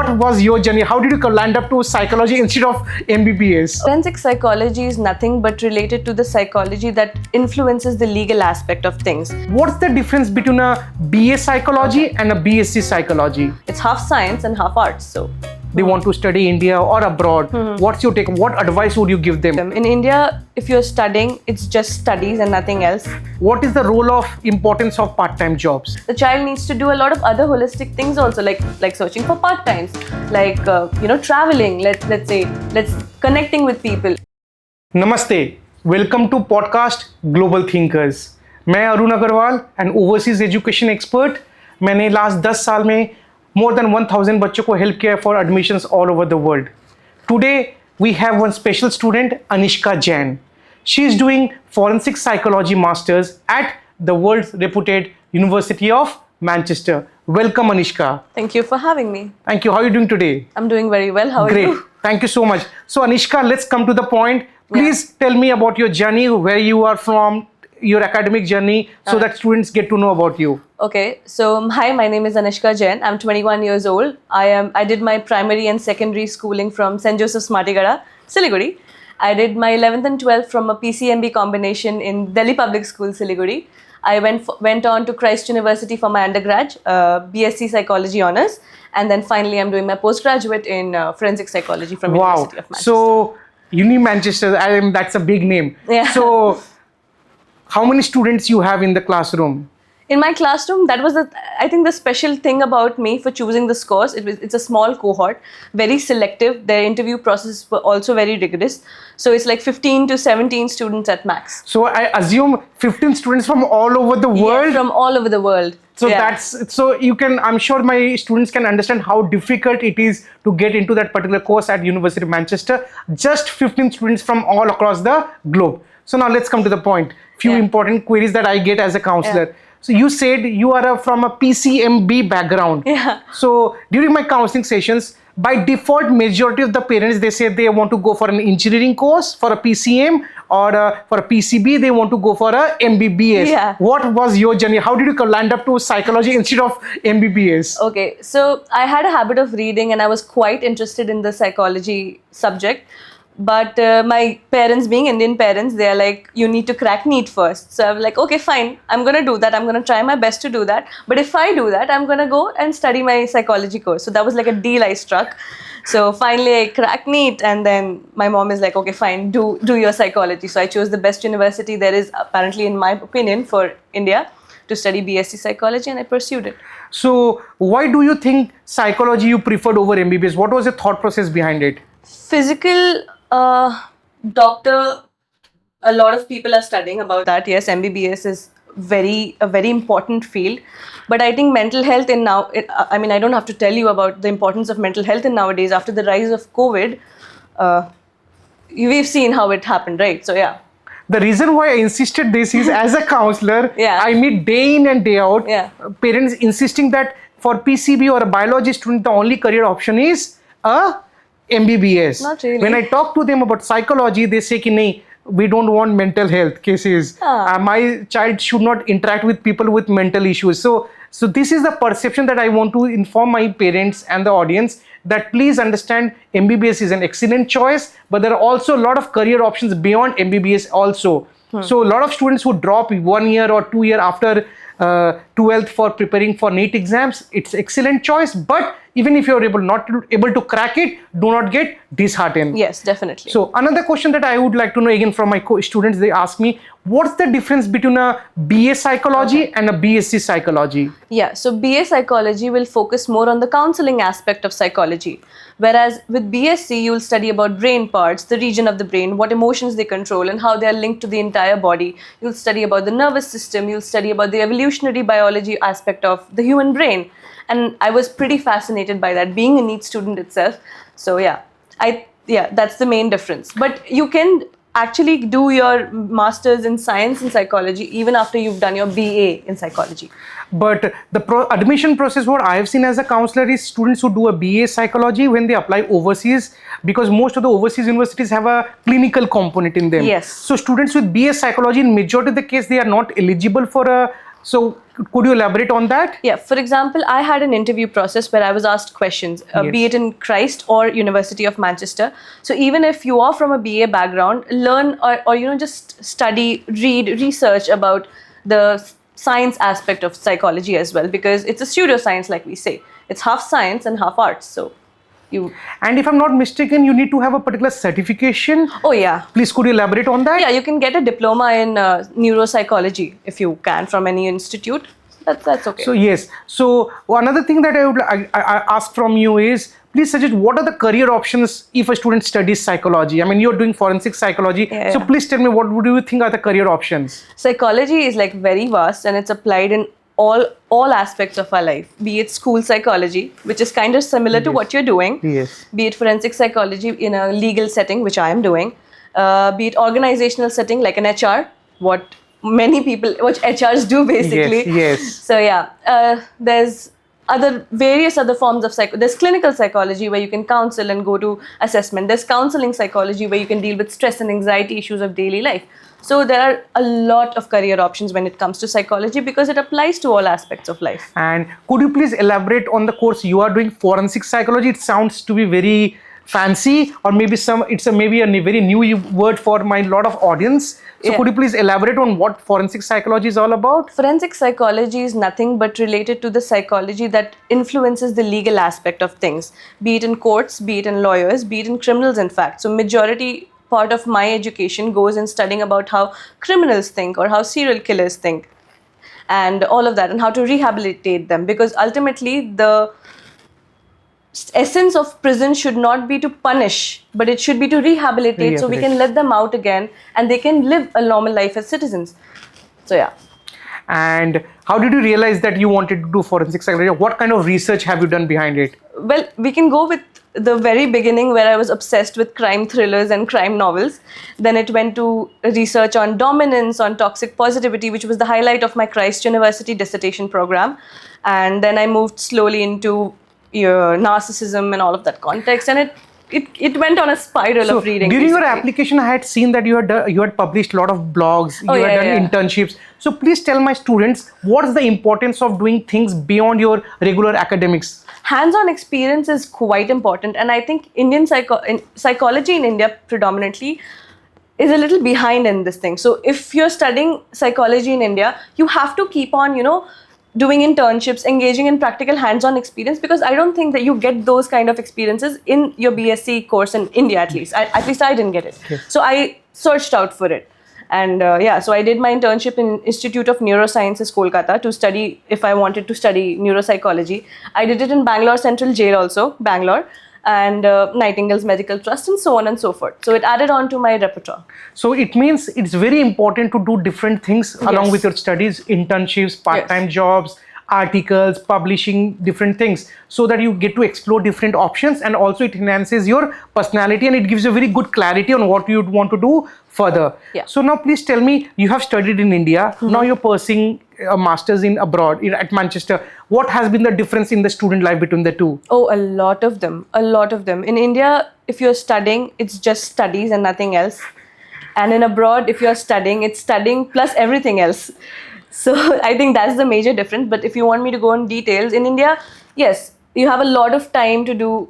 what was your journey? How did you land up to psychology instead of MBBS? Forensic psychology is nothing but related to the psychology that influences the legal aspect of things. What's the difference between a BA psychology and a BSc psychology? It's half science and half arts, so. They want to study India or abroad. What's your take? What advice would you give them? In India, if you're studying, it's just studies and nothing else. What is the role of importance of part-time jobs? The child needs to do a lot of other holistic things also, like searching for part-times, like traveling. Let's connecting with people. Namaste. Welcome to podcast Global Thinkers. मैं Arun Agarwal and overseas education expert. मैंने last 10 साल में more than 1000 बच्चों को help किया for admissions all over the world. Today we have one special student, Anishka Jain. She is doing Forensic Psychology Masters at the world's reputed University of Manchester. Welcome, Anishka. Thank you for having me. Thank you. How are you doing today? I'm doing very well. How are you? Great. Thank you so much. So, Anishka, let's come to the point. Please tell me about your journey, where you are from, your academic journey, so that students get to know about you. Okay, so hi, my name is Anishka Jain. I'm 21 years old. I did my primary and secondary schooling from St. Joseph's Matigara, Siliguri. I did my 11th and 12th from a PCMB combination in Delhi Public School, Siliguri. I went on to Christ University for my undergrad, BSc Psychology Honours, and then finally I'm doing my postgraduate in Forensic Psychology from University of Manchester. So, Uni Manchester, that's a big name. Yeah. So, how many students you have in the classroom? In my classroom, that was I think the special thing about me for choosing this course. It's a small cohort, very selective. Their interview process were also very rigorous. So it's like 15 to 17 students at max. So I assume 15 students from all over the world. Yeah, from all over the world. So so you can, I'm sure my students can understand how difficult it is to get into that particular course at University of Manchester. Just 15 students from all across the globe. So now let's come to the point. Few important queries that I get as a counselor. So you said you are from a PCMB background. Yeah. So during my counseling sessions, by default, majority of the parents, they say they want to go for an engineering course for a PCM, or for a PCB, they want to go for a MBBS. Yeah. What was your journey? How did you land up to psychology instead of MBBS? Okay, so I had a habit of reading and I was quite interested in the psychology subject. But my parents, being Indian parents, they are like, you need to crack NEET first. So I'm like, okay, fine, I'm going to do that. I'm going to try my best to do that. But if I do that, I'm going to go and study my psychology course. So that was like a deal I struck. So finally I cracked NEET, and then my mom is like, okay, fine, do your psychology. So I chose the best university there is apparently, in my opinion, for India to study BSc psychology, and I pursued it. So why do you think psychology you preferred over MBBS? What was the thought process behind it? Physical doctor, a lot of people are studying about that. Yes, MBBS is a very important field, but I think mental health I don't have to tell you about the importance of mental health in nowadays. After the rise of COVID, we've seen how it happened, right? So yeah. The reason why I insisted this is, as a counselor, I meet day in and day out parents insisting that for PCB or a biology student, the only career option is a MBBS. Not really. When I talk to them about psychology, they say, nahi, we don't want mental health cases. My child should not interact with people with mental issues. So this is the perception that I want to inform my parents and the audience, that please understand MBBS is an excellent choice, but there are also a lot of career options beyond MBBS also. So a lot of students who drop 1 year or 2 years after 12th for preparing for NEET exams, it's excellent choice. But even if you're not able to crack it, do not get disheartened. Yes, definitely. So another question that I would like to know again from my students, they ask me, what's the difference between a BA psychology and a BSc psychology? Yeah, so BA psychology will focus more on the counseling aspect of psychology. Whereas with BSc, you will study about brain parts, the region of the brain, what emotions they control and how they are linked to the entire body. You'll study about the nervous system, you'll study about the evolutionary biology aspect of the human brain. And I was pretty fascinated by that, being a NEET student itself. So yeah, that's the main difference. But you can actually do your master's in science and psychology even after you've done your BA in psychology. But the admission process, what I have seen as a counselor, is students who do a BA psychology, when they apply overseas, because most of the overseas universities have a clinical component in them. Yes. So students with BA psychology, in majority of the case, they are not eligible for a So could you elaborate on that? Yeah, for example, I had an interview process where I was asked questions, be it in Christ or University of Manchester. So even if you are from a BA background, learn or just study, read, research about the science aspect of psychology as well, because it's a pseudoscience, like we say. It's half science and half arts. So you. And if I'm not mistaken, you need to have a particular certification. Oh yeah. Please, could you elaborate on that? Yeah, you can get a diploma in neuropsychology if you can from any institute. That's okay. So yes. So another thing that I ask from you is, please suggest what are the career options if a student studies psychology. I mean, you're doing forensic psychology. Yeah, so please tell me, what would you think are the career options? Psychology is like very vast, and it's applied in all aspects of our life. Be it school psychology, which is kind of similar to what you're doing. Yes. Be it forensic psychology in a legal setting, which I am doing. Be it organizational setting, like an HR, what HRs do basically. Yes. So yeah, there's various other forms of there's clinical psychology where you can counsel and go to assessment. There's counseling psychology where you can deal with stress and anxiety issues of daily life. So there are a lot of career options when it comes to psychology, because it applies to all aspects of life. And could you please elaborate on the course you are doing, forensic psychology? It sounds to be very fancy, or maybe it's maybe a very new word for my lot of audience. So could you please elaborate on what forensic psychology is all about? Forensic psychology is nothing but related to the psychology that influences the legal aspect of things, be it in courts, be it in lawyers, be it in criminals, in fact. So majority part of my education goes in studying about how criminals think or how serial killers think and all of that, and how to rehabilitate them, because ultimately the essence of prison should not be to punish, but it should be to rehabilitate. So we can let them out again and they can live a normal life as citizens. So yeah. And how did you realize that you wanted to do forensic psychology? What kind of research have you done behind it? Well, we can go with the very beginning, where I was obsessed with crime thrillers and crime novels. Then it went to research on dominance, on toxic positivity, which was the highlight of my Christ University dissertation program. And then I moved slowly into narcissism and all of that context, and it went on a spiral of reading. During your application, I had seen that you had published a lot of blogs, you had done internships. So please tell my students, what is the importance of doing things beyond your regular academics? Hands-on experience is quite important, and I think Indian psychology in India predominantly is a little behind in this thing. So if you're studying psychology in India, you have to keep on, doing internships, engaging in practical hands-on experience, because I don't think that you get those kind of experiences in your BSc course in India, at least. At least I didn't get it. Okay. So I searched out for it. And so I did my internship in Institute of Neurosciences, Kolkata, to study if I wanted to study neuropsychology. I did it in Bangalore Central Jail also, Bangalore, and Nightingale's Medical Trust, and so on and so forth. So it added on to my repertoire. So it means it's very important to do different things along with your studies, internships, part-time jobs, articles, publishing, different things, so that you get to explore different options, and also it enhances your personality and it gives you very good clarity on what you would want to do further. So now please tell me, you have studied in India, now you're pursuing a master's in abroad at Manchester. What has been the difference in the student life between the two? Oh, a lot of them. In India, if you're studying, it's just studies and nothing else. And in abroad, if you're studying, it's studying plus everything else. So I think that's the major difference. But if you want me to go in details, in India, yes, you have a lot of time to do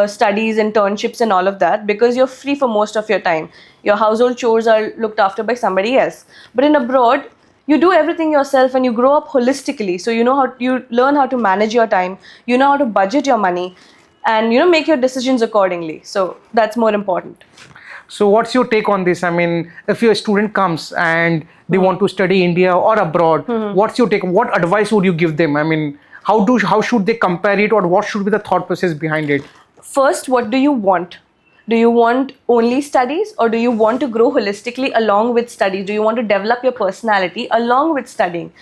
studies, internships and all of that, because you're free for most of your time. Your household chores are looked after by somebody else. But in abroad, you do everything yourself and you grow up holistically. So you learn how to manage your time, you know how to budget your money, and make your decisions accordingly. So that's more important. So what's your take on this? I mean, if your student comes and they want to study India or abroad, what's your take? What advice would you give them? I mean, how should they compare it, or what should be the thought process behind it? First, what do you want? Do you want only studies, or do you want to grow holistically along with studies? Do you want to develop your personality along with studying?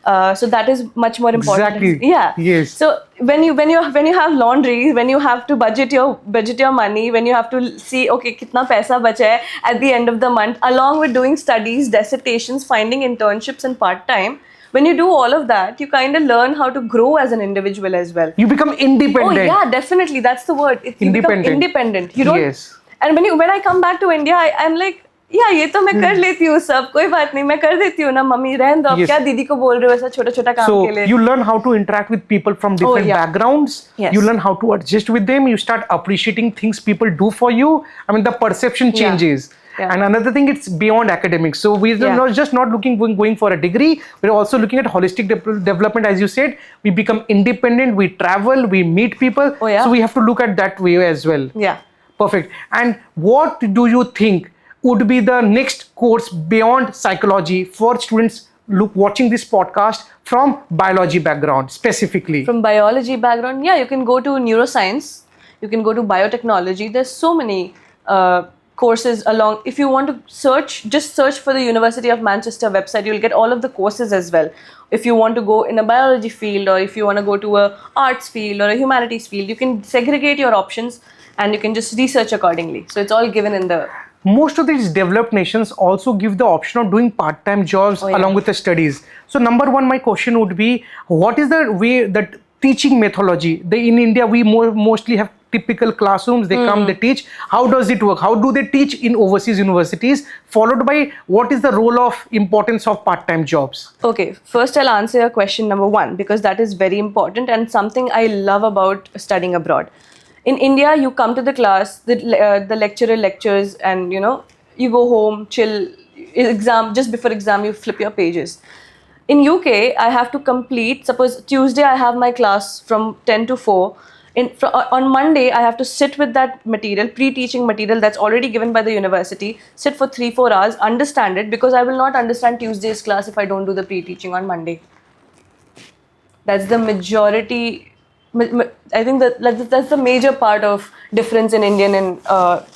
So that is much more important. Exactly. Yeah. Yes. So when you have laundry, when you have to budget your money, when you have to see kitna paisa bacha hai at the end of the month, along with doing studies, dissertations, finding internships and part-time, when you do all of that, you kind of learn how to grow as an individual as well. You become independent. Oh yeah, definitely. That's the word. You become independent. You don't. Yes. And when I come back to India, I'm like, या ये तो मैं कर लेती हूँ सब, कोई बात नहीं, मैं कर देती हूँ ना मम्मी, रहने दो, Yes. क्या दीदी को बोल रहे हो ऐसा छोटा छोटा काम के So लिए. you learn how to interact with people from different yeah. backgrounds. Yes. You learn how to adjust with them. You start appreciating things people do for you. I mean, the perception changes. Yeah. And another thing, it's beyond academics. So we're not just not going for a degree. We're also looking at holistic development. As you said, we become independent. We travel. We meet people. Oh, yeah. So we have to look at that way as well. Yeah. Perfect. And what do you think would be the next course beyond psychology for students watching this podcast from biology background specifically? From biology background, yeah, you can go to neuroscience, you can go to biotechnology. There's so many courses along. If you want to search, just search for the University of Manchester website, you'll get all of the courses as well. If you want to go in a biology field, or if you want to go to a arts field or a humanities field, you can segregate your options and you can just research accordingly. So it's all given in the... Most of these developed nations also give the option of doing part-time jobs along with the studies. So number one, my question would be, what is the way that teaching methodology? In India, we mostly have typical classrooms. They come, they teach. How does it work? How do they teach in overseas universities? Followed by, what is the role of importance of part-time jobs? Okay, first I'll answer your question number one, because that is very important and something I love about studying abroad. In India, you come to the class, the lecturer lectures, and you go home, chill, exam, just before exam, you flip your pages. In UK, I have to complete, suppose Tuesday I have my class from 10 to 4. On Monday, I have to sit with that material, pre-teaching material that's already given by the university, sit for 3-4 hours, understand it, because I will not understand Tuesday's class if I don't do the pre-teaching on Monday. That's the majority. I think that's the major part of difference in Indian and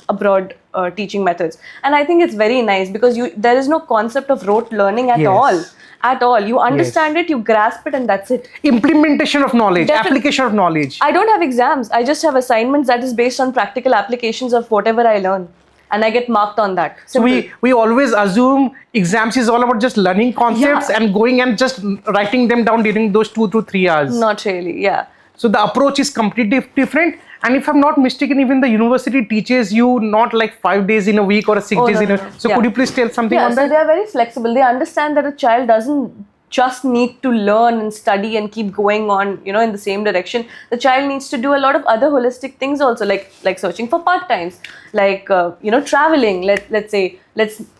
abroad teaching methods. And I think it's very nice because there is no concept of rote learning at all. At all. You understand it, you grasp it, and that's it. Implementation of knowledge, application of knowledge. I don't have exams. I just have assignments that is based on practical applications of whatever I learn. And I get marked on that. Simple. So we always assume exams is all about just learning concepts and going and just writing them down during those 2 to 3 hours. Not really, yeah. So the approach is completely different. And if I'm not mistaken, even the university teaches you not like 5 days in a week or 6 days in a week. So could you please tell something on that? So they are very flexible. They understand that a child doesn't just need to learn and study and keep going on, in the same direction. The child needs to do a lot of other holistic things also, like searching for part-times, like, traveling, let's say,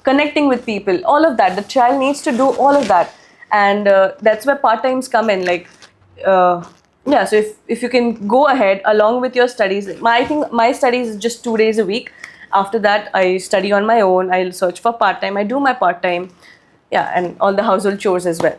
connecting with people, all of that. The child needs to do all of that. And that's where part-times come in, so if you can go ahead along with your studies, I think my studies is just 2 days a week. After that, I study on my own. I'll search for part-time. I do my part-time. Yeah, and all the household chores as well.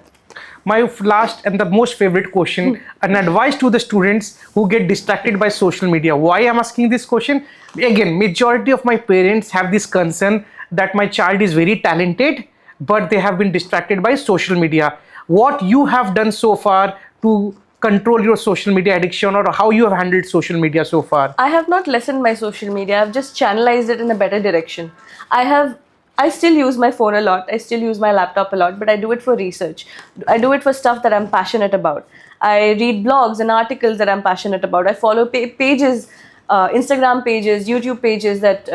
My last and the most favorite question, an advice to the students who get distracted by social media. Why I'm asking this question? Again, majority of my parents have this concern that my child is very talented, but they have been distracted by social media. What you have done so far to control your social media addiction, or how you have handled social media so far? I have not lessened my social media. I've just channelized it in a better direction. I still use my phone a lot. I still use my laptop a lot, but I do it for research. I do it for stuff that I'm passionate about. I read blogs and articles that I'm passionate about. I follow pages, Instagram pages, YouTube pages that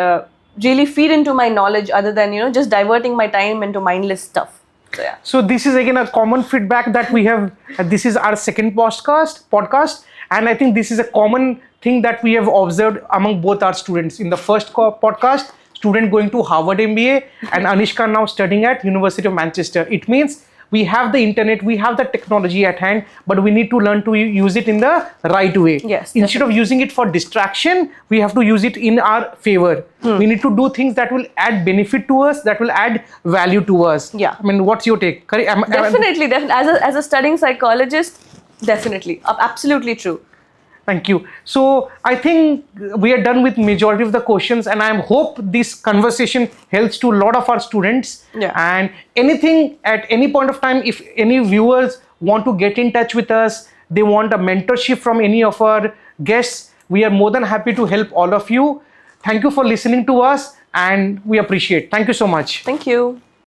really feed into my knowledge, other than, just diverting my time into mindless stuff. So this is again a common feedback that we have. This is our second podcast, and I think this is a common thing that we have observed among both our students. In the first podcast, student going to Harvard MBA, and Anishka now studying at University of Manchester. It means we have the internet, we have the technology at hand, but we need to learn to use it in the right way. Yes. Instead of using it for distraction, we have to use it in our favor. We need to do things that will add benefit to us, that will add value to us. Yeah. I mean, what's your take? Definitely. As a studying psychologist, definitely. Absolutely true. Thank you. So I think we are done with majority of the questions, and I hope this conversation helps to a lot of our students. Yeah. And anything at any point of time, if any viewers want to get in touch with us, they want a mentorship from any of our guests, we are more than happy to help all of you. Thank you for listening to us, and we appreciate. Thank you so much. Thank you.